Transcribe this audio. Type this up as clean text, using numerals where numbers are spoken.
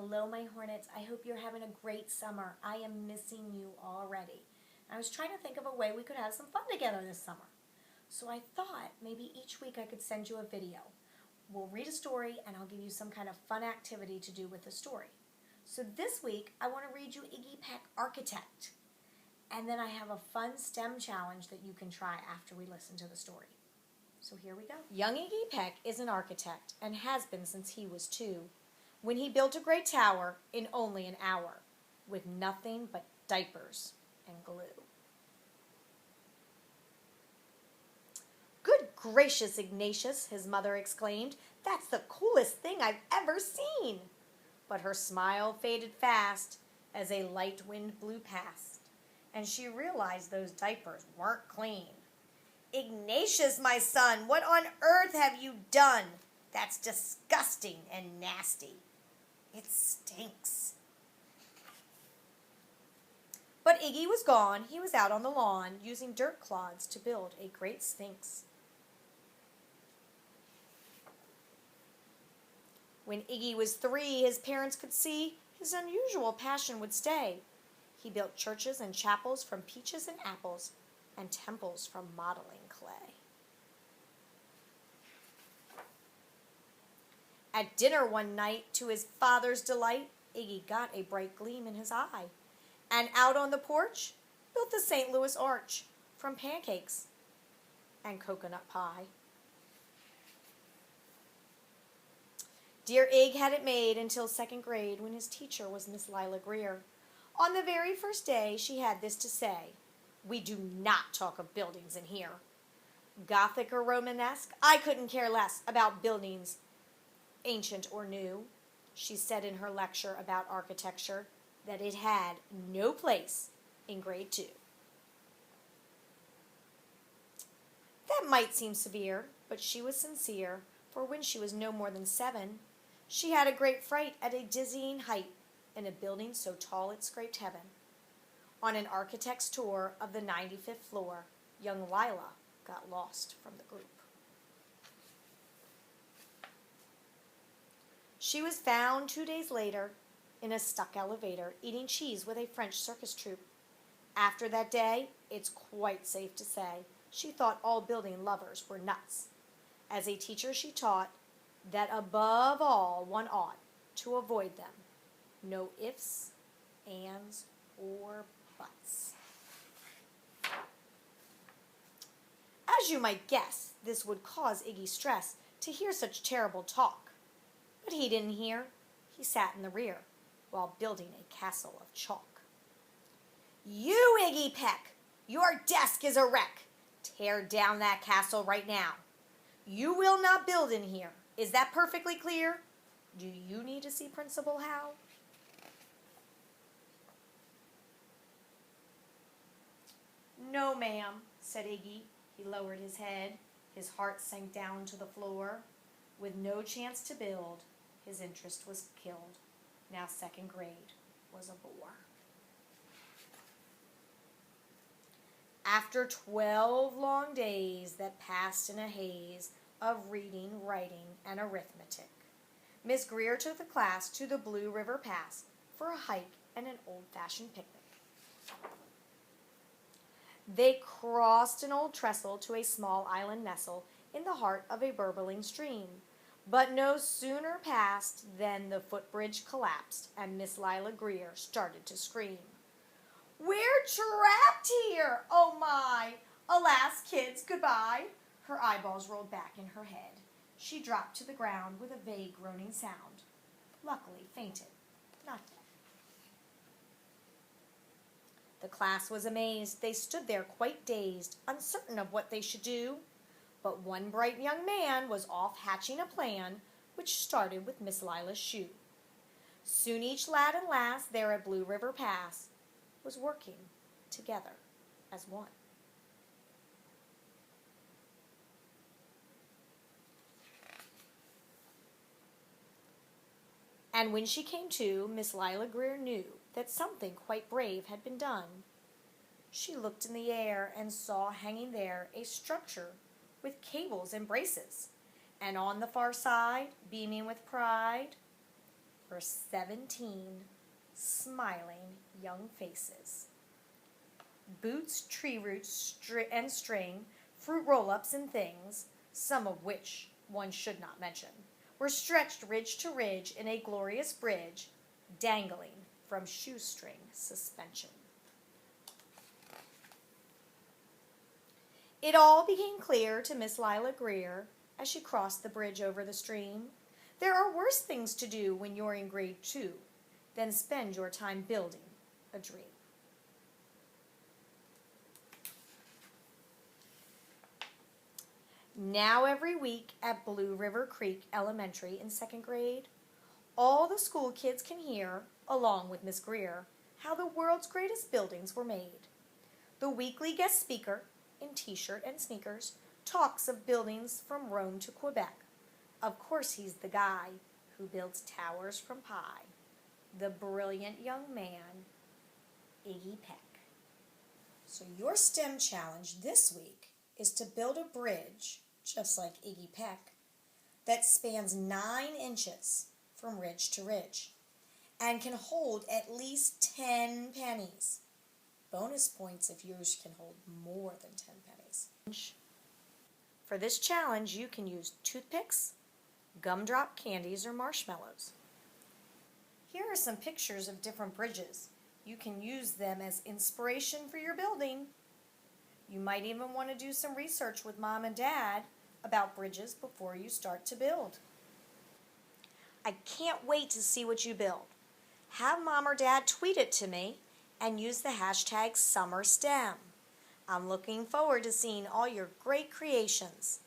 Hello, my Hornets. I hope you're having a great summer. I am missing you already. I was trying to think of a way we could have some fun together this summer. So I thought maybe each week I could send you a video. We'll read a story and I'll give you some kind of fun activity to do with the story. So this week I want to read you Iggy Peck, Architect. And then I have a fun STEM challenge that you can try after we listen to the story. So here we go. Young Iggy Peck is an architect and has been since he was 2, when he built a great tower in only an hour with nothing but diapers and glue. Good gracious, Ignatius, his mother exclaimed. That's the coolest thing I've ever seen. But her smile faded fast as a light wind blew past, and she realized those diapers weren't clean. Ignatius, my son, what on earth have you done? That's disgusting and nasty. It stinks. But Iggy was gone. He was out on the lawn using dirt clods to build a great sphinx. When Iggy was 3, his parents could see his unusual passion would stay. He built churches and chapels from peaches and apples, and temples from modeling clay. At dinner one night, to his father's delight, Iggy got a bright gleam in his eye, and out on the porch built the St. Louis Arch from pancakes and coconut pie. Dear Ig had it made until 2nd grade, when his teacher was Miss Lila Greer. On the very first day, she had this to say: "We do not talk of buildings in here. Gothic or Romanesque, I couldn't care less about buildings, ancient or new." She said in her lecture about architecture that it had no place in grade 2. That might seem severe, but she was sincere, for when she was no more than 7, she had a great fright at a dizzying height in a building so tall it scraped heaven. On an architect's tour of the 95th floor, young Lila got lost from the group. She was found 2 days later in a stuck elevator eating cheese with a French circus troupe. After that day, it's quite safe to say, she thought all building lovers were nuts. As a teacher, she taught that above all one ought to avoid them. No ifs, ands, or buts. As you might guess, this would cause Iggy stress to hear such terrible talk. But he didn't hear. He sat in the rear while building a castle of chalk. "You, Iggy Peck, your desk is a wreck. Tear down that castle right now. You will not build in here. Is that perfectly clear? Do you need to see Principal Howe?" "No, ma'am," said Iggy. He lowered his head. His heart sank down to the floor. With no chance to build, his interest was killed. Now 2nd grade was a bore. After 12 long days that passed in a haze of reading, writing, and arithmetic, Miss Greer took the class to the Blue River Pass for a hike and an old-fashioned picnic. They crossed an old trestle to a small island nestle in the heart of a burbling stream, but no sooner passed than the footbridge collapsed and Miss Lila Greer started to scream. "We're trapped here! Oh my! Alas, kids, goodbye!" Her eyeballs rolled back in her head. She dropped to the ground with a vague groaning sound. Luckily fainted, not dead. The class was amazed. They stood there quite dazed, uncertain of what they should do. But one bright young man was off hatching a plan, which started with Miss Lila's shoe. Soon each lad and lass there at Blue River Pass was working together as one. And when she came to, Miss Lila Greer knew that something quite brave had been done. She looked in the air and saw hanging there a structure with cables and braces, and on the far side, beaming with pride, for 17 smiling young faces. Boots, tree roots, and string, fruit roll-ups and things, some of which one should not mention, were stretched ridge to ridge in a glorious bridge, dangling from shoestring suspension. It all became clear to Miss Lila Greer as she crossed the bridge over the stream. There are worse things to do when you're in grade 2 than spend your time building a dream. Now every week at Blue River Creek Elementary in 2nd grade, all the school kids can hear, along with Miss Greer, how the world's greatest buildings were made. The weekly guest speaker, in t-shirt and sneakers, talks of buildings from Rome to Quebec. Of course he's the guy who builds towers from pie, the brilliant young man, Iggy Peck. So your STEM challenge this week is to build a bridge, just like Iggy Peck, that spans 9 inches from ridge to ridge and can hold at least 10 pennies. Bonus points if yours can hold more than 10 pennies. For this challenge, you can use toothpicks, gumdrop candies, or marshmallows. Here are some pictures of different bridges. You can use them as inspiration for your building. You might even want to do some research with Mom and Dad about bridges before you start to build. I can't wait to see what you build. Have Mom or Dad tweet it to me and use the hashtag SummerSTEM. I'm looking forward to seeing all your great creations.